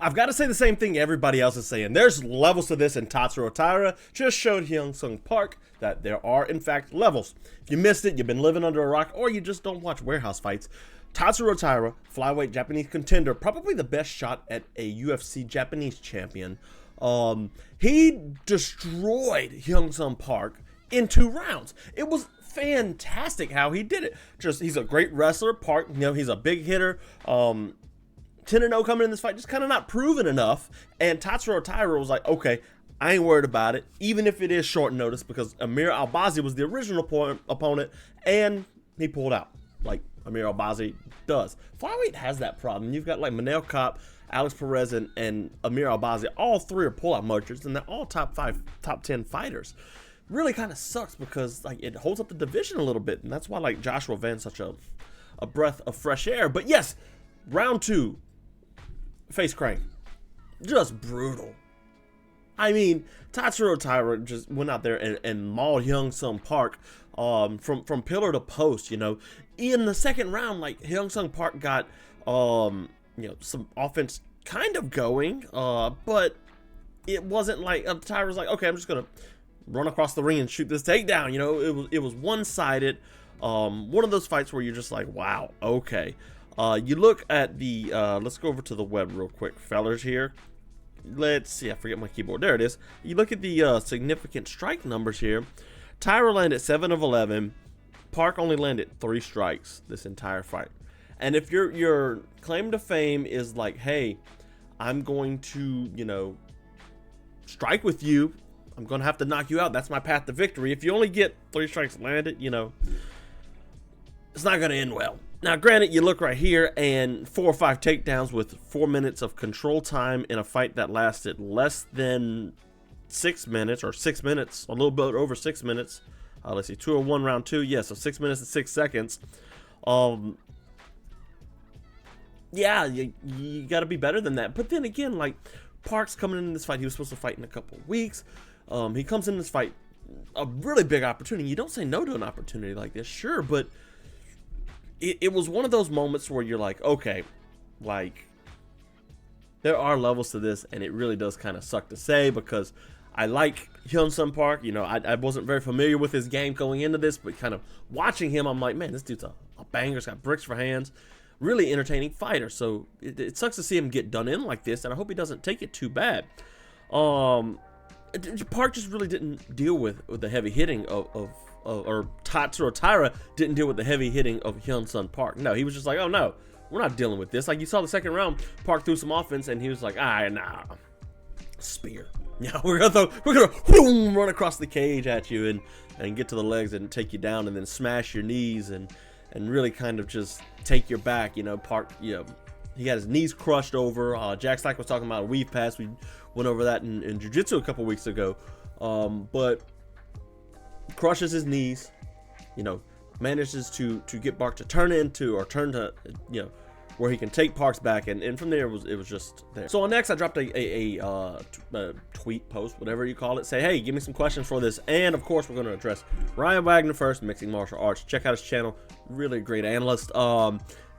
I've got to say the same thing everybody else is saying. There's levels to this, and Tatsuro Taira just showed Hyun Sung Park that there are, in fact, levels. If you missed it, you've been living under a rock, or you just don't watch warehouse fights. Tatsuro Taira, flyweight Japanese contender, probably the best shot at a UFC Japanese champion. He destroyed Hyun Sung Park in 2 rounds. It was fantastic how he did it. He's a great wrestler. Park, he's a big hitter. 10-0 coming in this fight, just kind of not proven enough. And Tatsuro Taira was like, okay, I ain't worried about it, even if it is short notice, because Amir Albazi was the original opponent, and he pulled out, like Amir Albazi does. Flyweight has that problem. You've got like Manel Kopp, Alex Perez, and Amir Albazi. All 3 are pullout munchers, and they're all top 10 fighters. Really kind of sucks because like it holds up the division a little bit, and that's why like Joshua Van's such a breath of fresh air. But yes, round 2. Face crank, just brutal. I mean, Tatsuro Taira just went out there and mauled Hyun Sung Park from pillar to post. In the second round, like Hyun Sung Park got some offense kind of going, but it wasn't like Taira's like, okay, I'm just gonna run across the ring and shoot this takedown. It was one-sided. One of those fights where you're just like, wow, okay. You look at the, let's go over to the web real quick, fellas here. Let's see, I forget my keyboard. There it is. You look at the significant strike numbers here. Taira landed 7 of 11. Park only landed 3 strikes this entire fight. And if your claim to fame is like, hey, I'm going to, strike with you. I'm going to have to knock you out. That's my path to victory. If you only get 3 strikes landed, it's not going to end well. Now, granted, you look right here, and 4 or 5 takedowns with 4 minutes of control time in a fight that lasted less than 6 minutes, or 6 minutes, a little bit over 6 minutes. Let's see, 201 round 2. Yeah, so 6 minutes and 6 seconds. Yeah, you got to be better than that. But then again, like, Park's coming in this fight. He was supposed to fight in a couple of weeks. He comes in this fight, a really big opportunity. You don't say no to an opportunity like this, sure, but it was one of those moments where you're like, okay, like, there are levels to this, and it really does kind of suck to say, because I like Hyun Sung Park. I wasn't very familiar with his game going into this, but kind of watching him, I'm like, man, this dude's a banger. He's got bricks for hands. Really entertaining fighter. So it sucks to see him get done in like this, and I hope he doesn't take it too bad. Park just really didn't deal with the heavy hitting or Tatsuro Taira didn't deal with the heavy hitting of Hyun Sung Park. No, he was just like, oh no, we're not dealing with this. Like, you saw the second round, Park threw some offense, and he was like, nah, spear. Yeah, we're gonna boom, run across the cage at you and get to the legs and take you down, and then smash your knees and really kind of just take your back. Park, he got his knees crushed over. Jack Stack was talking about a weave pass. We went over that in jiu-jitsu a couple weeks ago. But crushes his knees, manages to get Park to turn to, where he can take Park's back, and from there it was just there. So next, I dropped a tweet post, whatever you call it, say, hey, give me some questions for this, and of course we're going to address Ryan Wagner first, Mixing Martial Arts. Check out his channel, really great analyst.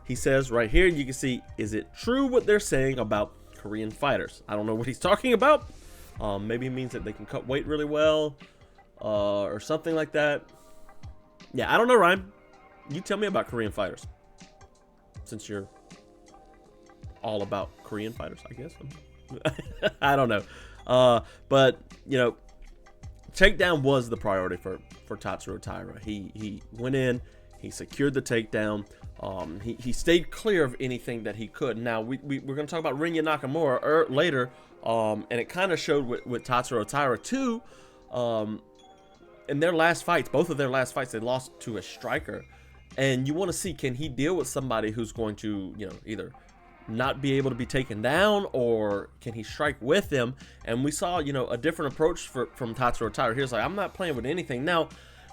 He says right here, you can see, is it true what they're saying about Korean fighters? I don't know what he's talking about. Maybe he means that they can cut weight really well, or something like that. Yeah, I don't know, Ryan. You tell me about Korean fighters, since you're all about Korean fighters, I guess. I don't know. But, takedown was the priority for Tatsuro Taira. He went in, he secured the takedown. He stayed clear of anything that he could. Now, we're going to talk about Rinya Nakamura later, and it kind of showed with Tatsuro Taira too. In their last fights, both of their last fights, they lost to a striker. And you want to see, can he deal with somebody who's going to, either not be able to be taken down, or can he strike with them? And we saw, a different approach from Tatsuro Taira. He was like, I'm not playing with anything. Now,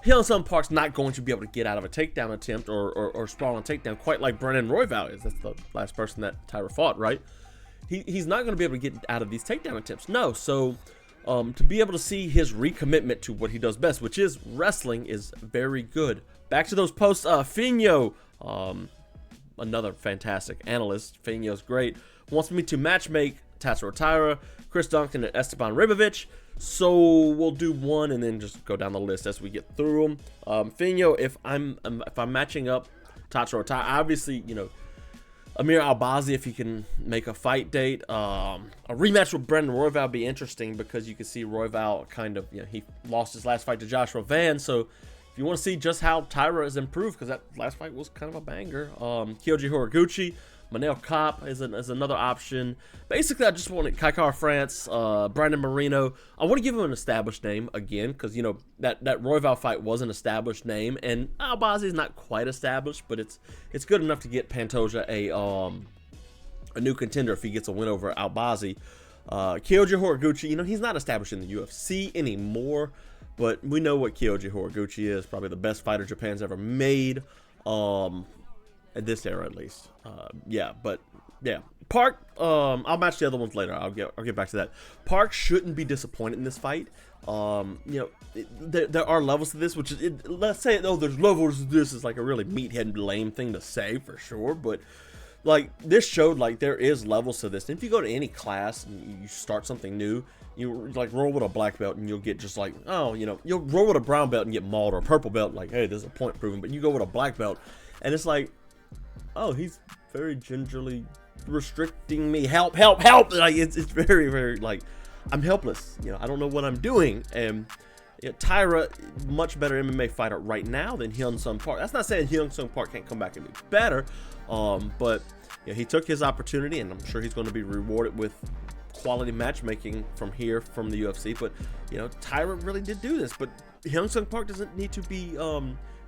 Hyun Sung Park's not going to be able to get out of a takedown attempt or sprawl on takedown quite like Brandon Royval is. That's the last person that Taira fought, right? He's not going to be able to get out of these takedown attempts. No, so to be able to see his recommitment to what he does best, which is wrestling, is very good. Back to those posts, Finyo, another fantastic analyst. Finyo's great. Wants me to matchmake Tatsuro Taira, Chris Duncan, and Esteban Ribovic. So we'll do one and then just go down the list as we get through them. Finyo, if I'm matching up Tatsuro Taira, obviously, you know, Amir Albazi, if he can make a fight date. A rematch with Brandon Royval would be interesting because you can see Royval kind of, you know, he lost his last fight to Joshua Van. So if you want to see just how Taira has improved, because that last fight was kind of a banger. Kyoji Horiguchi, Manel Kopp is another option. Basically, I just wanted Kaikar France, Brandon Moreno. I want to give him an established name again because, you know, that Royval fight was an established name, and Albazi is not quite established, but it's good enough to get Pantoja a new contender if he gets a win over Albazi. Kyoji Horiguchi, you know, he's not established in the UFC anymore, but we know what Kyoji Horiguchi is. Probably the best fighter Japan's ever made. At this era, at least. But Park. I'll match the other ones later. I'll get back to that. Park shouldn't be disappointed in this fight. You know, there are levels to this, which is, let's say, oh, there's levels to this is like a really meathead lame thing to say for sure, but like this showed like there is levels to this. And if you go to any class and you start something new, you like roll with a black belt and you'll get just like, oh, you know, you'll roll with a brown belt and get mauled, or a purple belt, like, hey, there's a point proven, but you go with a black belt and it's like, oh, he's very gingerly restricting me. Help. Like it's very, very like I'm helpless. You know, I don't know what I'm doing. And you know, Taira, much better MMA fighter right now than Hyun Sung Park. That's not saying Hyun Sung Park can't come back and be better. But you know, he took his opportunity, and I'm sure he's going to be rewarded with quality matchmaking from the UFC. But you know, Taira really did do this. But Hyun Sung Park doesn't need to be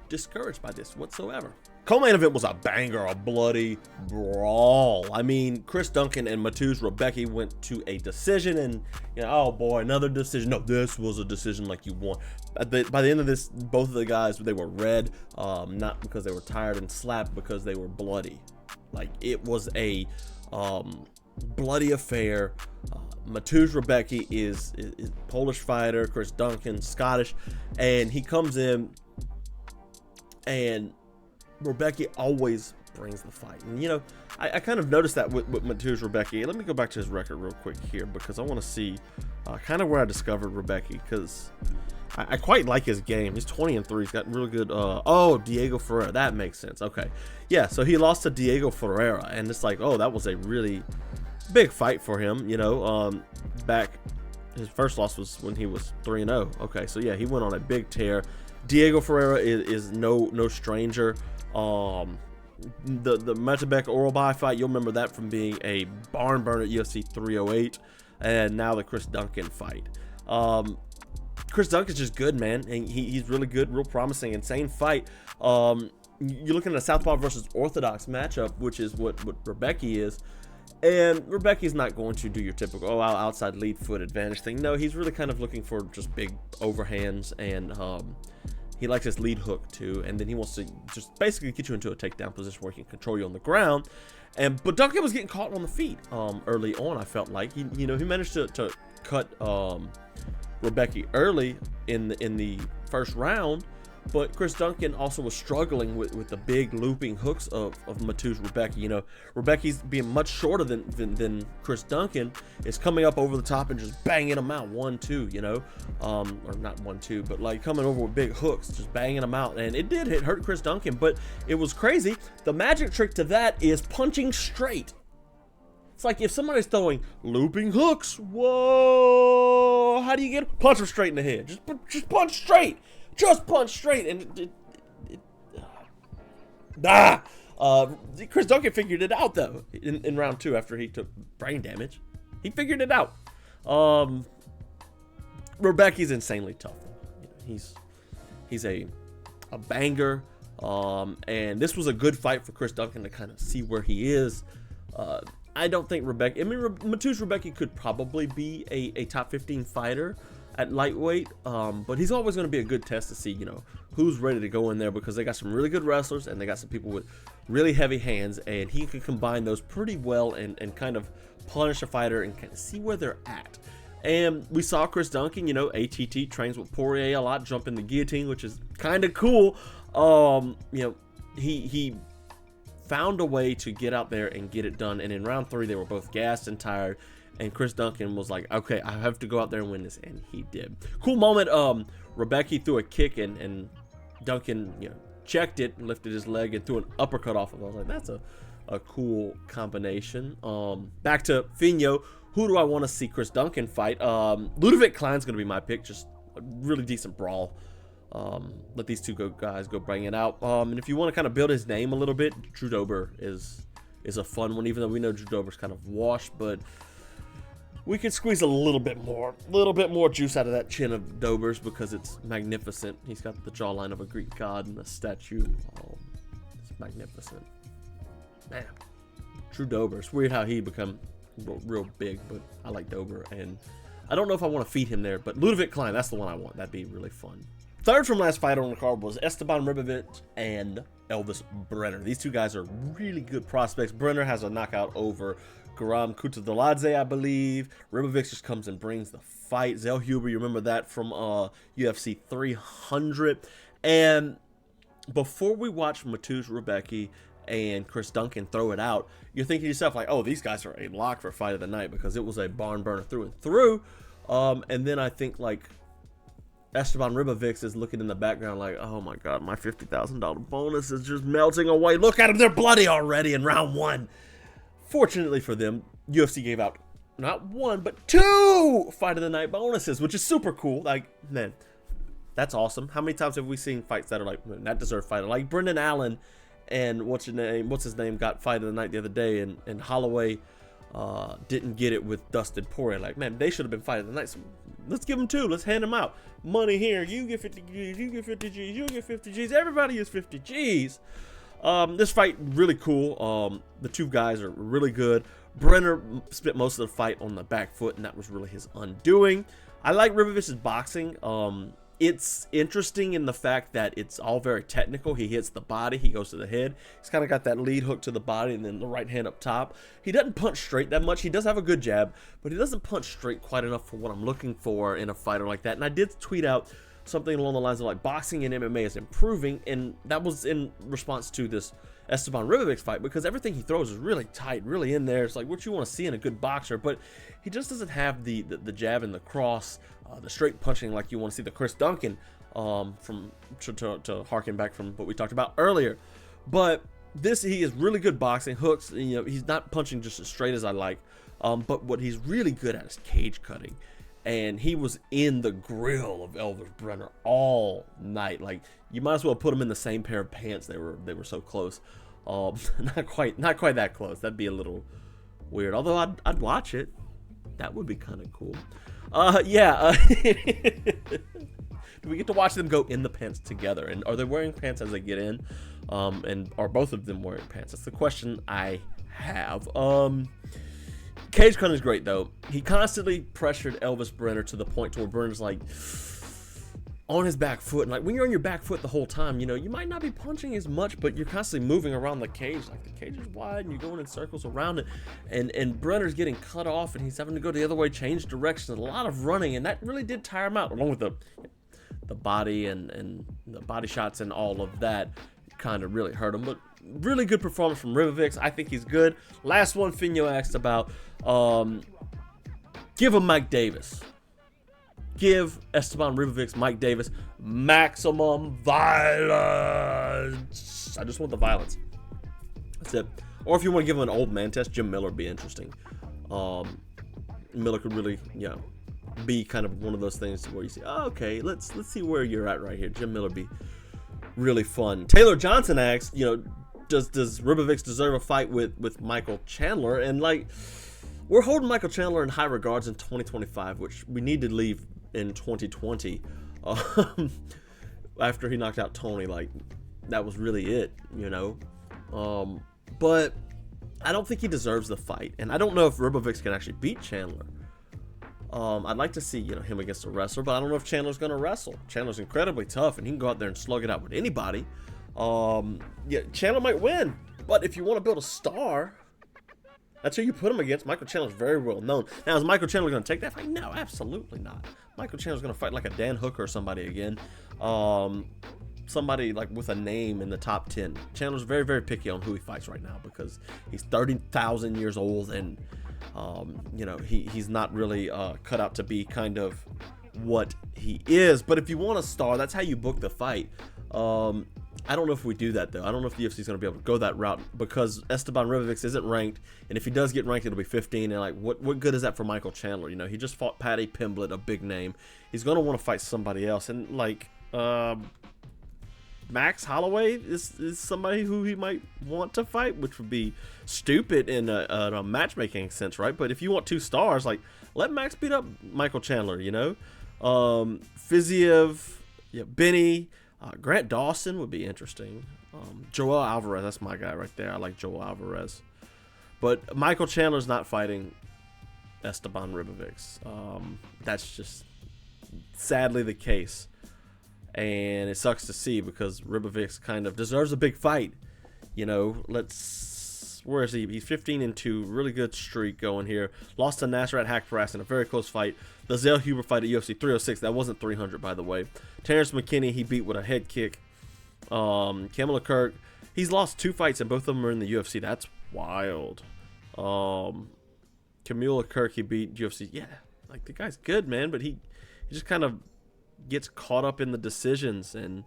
discouraged by this whatsoever. Co-main event was a banger, a bloody brawl. I mean, Chris Duncan and Mateusz Rebecki went to a decision, and you know, oh boy, another decision. No, this was a decision like you want. By the end of this, both of the guys, they were red, not because they were tired and slapped, because they were bloody. Like it was a bloody affair. Mateusz Rebecki is Polish fighter, Chris Duncan Scottish, and he comes in and Rebecki always brings the fight. And you know, I kind of noticed that with Mateusz Rebecki. Let me go back to his record real quick here, because I want to see kind of where I discovered Rebecki, because I quite like his game. He's 20-3. He's got really good oh, Diego Ferreira. That makes sense. Okay. Yeah, so he lost to Diego Ferreira, and it's like, oh, that was a really big fight for him, you know. Back his first loss was when he was 3-0. Okay, so yeah, he went on a big tear. Diego Ferreira is no stranger. The Mazebek Oralbai fight, you'll remember that from being a barn burner at UFC 308, and now the Chris Duncan fight. Chris Duncan's just good, man, and he's really good, real promising, insane fight. You're looking at a Southpaw versus Orthodox matchup, which is what Rebecki is. And Rebecki's not going to do your typical outside lead foot advantage thing. No, he's really kind of looking for just big overhands, and he likes his lead hook too. And then he wants to just basically get you into a takedown position where he can control you on the ground. But Duncan was getting caught on the feet early on. I felt like he managed to cut Rebecki early in the first round. But Chris Duncan also was struggling with the big looping hooks of Mateusz Rebecki. You know, Rebecki's being much shorter than Chris Duncan, is coming up over the top and just banging them out 1-2, you know, or not 1-2, but like coming over with big hooks, just banging them out. And it did hurt Chris Duncan, but it was crazy. The magic trick to that is punching straight. It's like if somebody's throwing looping hooks, whoa, how do you get punch them straight in the head? Just punch straight. Just punch straight, and Chris Duncan figured it out though in round 2 after he took brain damage. He figured it out. Rebecki's insanely tough. He's a banger, and this was a good fight for Chris Duncan to kind of see where he is. I don't think Rebecki. I mean, Mateusz Rebecki could probably be a top 15 fighter at lightweight, but he's always going to be a good test to see, you know, who's ready to go in there, because they got some really good wrestlers and they got some people with really heavy hands, and he can combine those pretty well and kind of punish a fighter and kind of see where they're at. And we saw Chris Duncan, you know, ATT trains with Poirier a lot, jump in the guillotine, which is kind of cool. You know, he found a way to get out there and get it done, and in round 3 they were both gassed and tired. and Chris Duncan was like, okay, I have to go out there and win this, and he did. Cool moment. Rebecca threw a kick, and Duncan, checked it and lifted his leg and threw an uppercut off of it. I was like, that's a cool combination. Back to Finyo. Who do I want to see Chris Duncan fight? Ludovic Klein's going to be my pick. Just a really decent brawl. Let these two guys go bring it out. And if you want to kind of build his name a little bit, Drew Dober is a fun one, even though we know Drew Dober's kind of washed, but we can squeeze a little bit more juice out of that chin of Dober's because it's magnificent. He's got the jawline of a Greek god and a statue. Oh, it's magnificent. Man, Drew Dober. It's weird how he become real big, but I like Dober, and I don't know if I want to feed him there, but Ludovic Klein, that's the one I want. That'd be really fun. Third from last fight on the card was Esteban Ribovics and Elvis Brenner. These two guys are really good prospects. Brenner has a knockout over Garam Kutadladze, I believe. Ribovics just comes and brings the fight. Zellhuber, you remember that from UFC 300. And before we watch Mateusz Rebecki and Chris Duncan throw it out, you're thinking to yourself, like, oh, these guys are a lock for fight of the night because it was a barn burner through and through. And then I think, like, Esteban Ribovics is looking in the background like, oh my God, my $50,000 bonus is just melting away. Look at them, they're bloody already in round one. Fortunately for them, UFC gave out not one, but 2 fight of the night bonuses, which is super cool. Like, man, that's awesome. How many times have we seen fights that are like, man, that deserve fight? Like Brendan Allen and what's his name got fight of the night the other day, and Holloway didn't get it with Dustin Poirier. Like, man, they should have been fight of the night. So let's give them 2. Let's hand them out. Money here. You get 50 G's. You get 50 G's. You get 50 G's. Everybody gets 50 G's. This fight, really cool. The two guys are really good. Brenner spent most of the fight on the back foot, and that was really his undoing. I like Ribovic's boxing. It's interesting in the fact that it's all very technical. He hits the body, he goes to the head. He's kind of got that lead hook to the body and then the right hand up top. He doesn't punch straight that much. He does have a good jab, but he doesn't punch straight quite enough for what I'm looking for in a fighter like that. And I did tweet out something along the lines of like boxing and MMA is improving, and that was in response to this Esteban Ribovics fight because everything he throws is really tight, really in there. It's like what you want to see in a good boxer, but he just doesn't have the jab and the cross, the straight punching like you want to see the Chris Duncan to harken back from what we talked about earlier. But he is really good boxing, hooks. He's not punching just as straight as I like, but what he's really good at is cage cutting. And he was in the grill of Elvis Brenner all night. Like, you might as well put him in the same pair of pants. They were so close. Not quite that close. That'd be a little weird. Although I'd watch it. That would be kind of cool. Yeah. Do we get to watch them go in the pants together? And are they wearing pants as they get in? And are both of them wearing pants? That's the question I have. Cage cutting is great, though. He constantly pressured Elvis Brenner to the point to where Brenner's like on his back foot. And like when you're on your back foot the whole time, you might not be punching as much, but you're constantly moving around the cage. Like the cage is wide and you're going in circles around it. And Brenner's getting cut off and he's having to go the other way, change directions, a lot of running. And that really did tire him out, along with the body and the body shots and all of that kind of really hurt him. But really good performance from Ribovics. I think he's good. Last one Finyo asked about. Give him Mike Davis. Give Esteban Ribovics Mike Davis maximum violence. I just want the violence. That's it. Or if you want to give him an old man test, Jim Miller would be interesting. Miller could really, be kind of one of those things where you say, oh, okay, let's see where you're at right here. Jim Miller would be really fun. Taylor Johnson asks, does Ribovics deserve a fight with Michael Chandler? And like, we're holding Michael Chandler in high regards in 2025, which we need to leave in 2020. After he knocked out Tony, like that was really it, But I don't think he deserves the fight, and I don't know if Ribovics can actually beat Chandler. I'd like to see him against a wrestler, but I don't know if Chandler's going to wrestle. Chandler's incredibly tough, and he can go out there and slug it out with anybody. Yeah, Chandler might win, but if you want to build a star, that's who you put him against. Michael Chandler's very well known. Now, is Michael Chandler going to take that fight? No, absolutely not. Michael Chandler's going to fight like a Dan Hooker or somebody again. Somebody like with a name in the top 10. Chandler's very, very picky on who he fights right now because he's 30,000 years old and You know, he's not really cut out to be kind of what he is. But if you want a star, that's how you book the fight. I don't know if we do that, though. I don't know if the UFC is going to be able to go that route, because Esteban Ribovics isn't ranked, and if he does get ranked, it'll be 15. And like, what good is that for Michael Chandler? You know, he just fought Paddy Pimblett, a big name. He's going to want to fight somebody else, and like Max Holloway is somebody who he might want to fight, which would be stupid in a matchmaking sense, right? But if you want 2 stars, like, let Max beat up Michael Chandler, you know? Fiziev, yeah, Benny. Grant Dawson would be interesting. Joel Alvarez, that's my guy right there. I like Joel Alvarez. But Michael Chandler's not fighting Esteban Ribovics. That's just sadly the case. And it sucks to see, because Ribovics kind of deserves a big fight. You know, where is he? He's 15-2, really good streak going here. Lost to Nasrat Haqparast in a very close fight. The Zell Huber fight at UFC 306, that wasn't 300, by the way. Terrence McKinney, he beat with a head kick. Kamala Kirk, he's lost 2 fights, and both of them are in the UFC. That's wild. Kamala Kirk, he beat UFC. Yeah, like, the guy's good, man, but he just kind of gets caught up in the decisions, and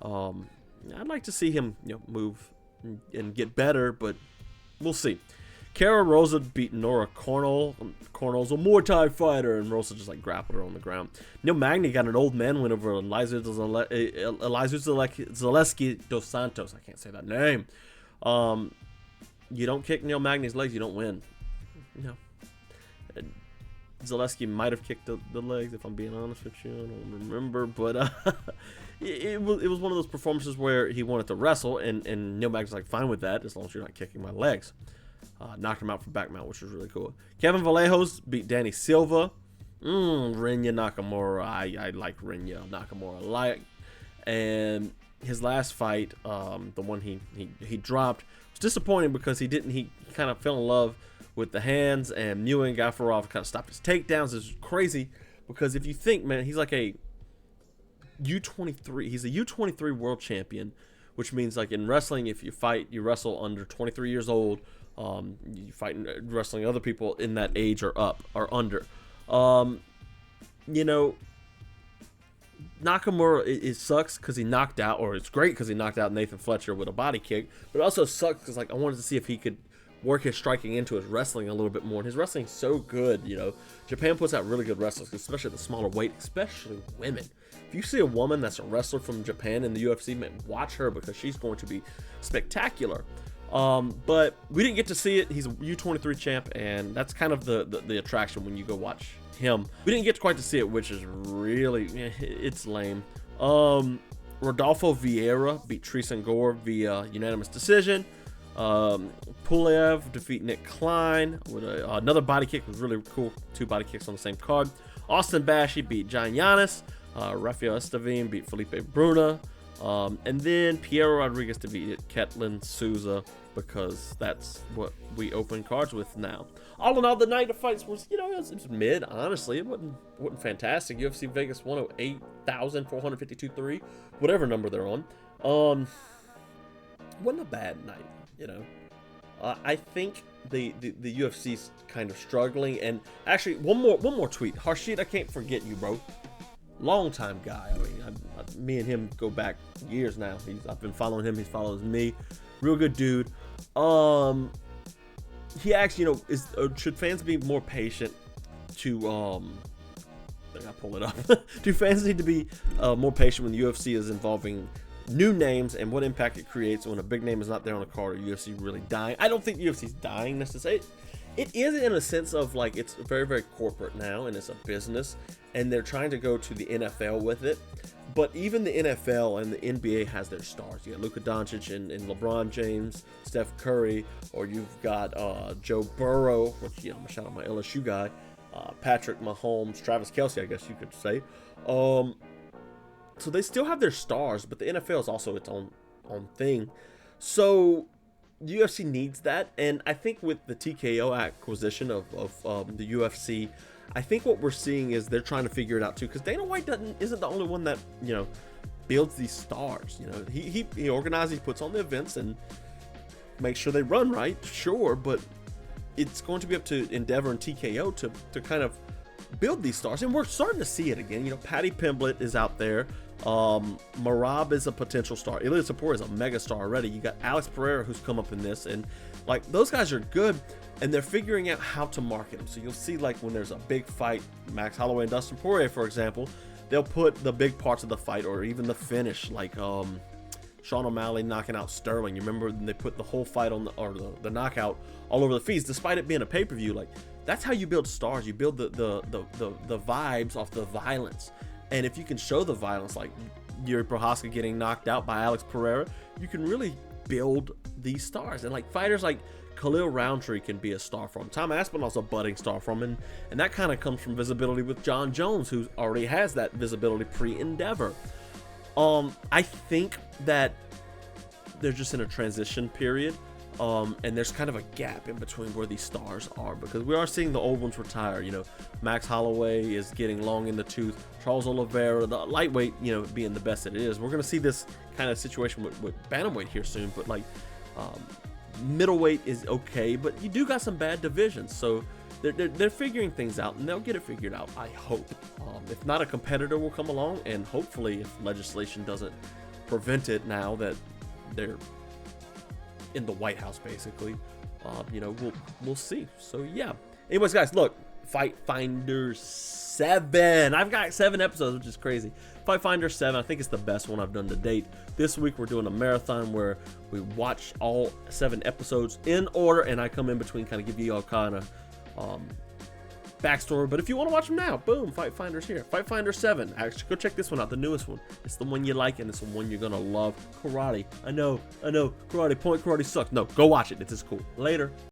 I'd like to see him, you know, move and get better, but we'll see. Kara Rosa beat Nora Cornell. Cornell's a Muay Thai fighter, and Rosa just like grappled her on the ground. Neil Magny got an old man win over Eliza Zaleski dos Santos. I can't say that name. You don't kick Neil Magny's legs, you don't win. You know, Zaleski might have kicked the legs, if I'm being honest with you. I don't remember, but it was one of those performances where he wanted to wrestle, and Neil Magny's like, fine with that, as long as you're not kicking my legs. Knocked him out for back mount, which was really cool. Kevin Vallejos beat Danny Silva. Rinya Nakamura. I like Rinya Nakamura. And his last fight, the one he dropped, was disappointing, because he kind of fell in love with the hands, and Muin Gafarov kind of stopped his takedowns. It's crazy, because if you think, man, he's like a U23. He's a U23 world champion, which means, like, in wrestling, if you fight, you wrestle under 23 years old. You fight wrestling other people in that age or up or under. You know, Nakamura, it sucks because he knocked out, or it's great because he knocked out Nathan Fletcher with a body kick, but it also sucks because, like, I wanted to see if he could work his striking into his wrestling a little bit more, and his wrestling's so good. You know, Japan puts out really good wrestlers, especially at the smaller weight, especially women. If you see a woman that's a wrestler from Japan in the UFC, man, watch her, because she's going to be spectacular. But we didn't get to see it. He's a U23 champ, and that's kind of the attraction when you go watch him. We didn't get quite to see it, which is really, it's lame. Rodolfo Vieira beat Treason Gore via unanimous decision. Pulev defeat Nick Klein with another body kick. It was really cool. 2 body kicks on the same card. Austin Bashi beat John Yanis. Rafael Estavin beat Felipe Bruna. And then Piero Rodriguez defeated Ketlin Souza, because that's what we open cards with now. All in all, the night of fights was, you know, it was mid, honestly. It wasn't fantastic. UFC Vegas 108,452.3, whatever number they're on. Wasn't a bad night, you know. I think the UFC's kind of struggling. And actually, one more tweet. Harshit, I can't forget you, bro. Long time guy. I mean, me and him go back years now. I've been following him. He follows me. Real good dude. He asked, you know, should fans be more patient to I think I pull it up. Do fans need to be more patient when the UFC is involving new names, and what impact it creates when a big name is not there on a card, or UFC really dying? I don't think the UFC's dying necessarily. It is in a sense of, like, it's very, very corporate now, and it's a business, and they're trying to go to the NFL with it. But even the NFL and the NBA has their stars. You got Luka Doncic and LeBron James, Steph Curry, or you've got Joe Burrow, which, you know, I'm gonna shout out my LSU guy, Patrick Mahomes, Travis Kelce, I guess you could say. So they still have their stars, but the NFL is also its own thing. So the UFC needs that, and I think with the TKO acquisition of the UFC, I think what we're seeing is they're trying to figure it out too, because Dana White isn't the only one that, you know, builds these stars. You know, he organizes, he puts on the events and makes sure they run right, sure, but it's going to be up to Endeavor and TKO to kind of build these stars, and we're starting to see it again. You know, Paddy Pimblett is out there. Marab is a potential star. Ilya Sapor is a mega star already. You got Alex Pereira, who's come up in this, and like those guys are good, and they're figuring out how to market them. So you'll see, like, when there's a big fight, Max Holloway and Dustin Poirier, for example, they'll put the big parts of the fight or even the finish, like Sean O'Malley knocking out Sterling. You remember when they put the whole fight on the knockout all over the feeds, despite it being a pay-per-view. Like, that's how you build stars. You build the vibes off the violence. And if you can show the violence, like Yuri Prohaska getting knocked out by Alex Pereira, you can really build these stars. And like fighters like Khalil Roundtree can be a star from. Tom Aspinall's a budding star from, and that kind of comes from visibility with John Jones, who already has that visibility pre-Endeavor. I think that they're just in a transition period, and there's kind of a gap in between where these stars are, because we are seeing the old ones retire. You know, Max Holloway is getting long in the tooth. Charles Oliveira, the lightweight, you know, being the best that it is. We're going to see this kind of situation with bantamweight here soon, but like middleweight is okay, but you do got some bad divisions, so they're figuring things out, and they'll get it figured out, I hope. If not, a competitor will come along, and hopefully, if legislation doesn't prevent it now that they're in the White House, basically, you know, we'll see. So yeah. Anyways, guys, look, Fight Finder 7. I've got 7 episodes, which is crazy. Fight Finder 7, I think it's the best one I've done to date. This week we're doing a marathon where we watch all 7 episodes in order, and I come in between, kind of give you all kind of backstory. But if you want to watch them now, boom, Fight Finder's here. Fight Finder 7. Actually, go check this one out, the newest one. It's the one you like, and it's the one you're gonna love. Karate. I know. Karate. Point Karate sucks. No, go watch it. It's just cool. Later.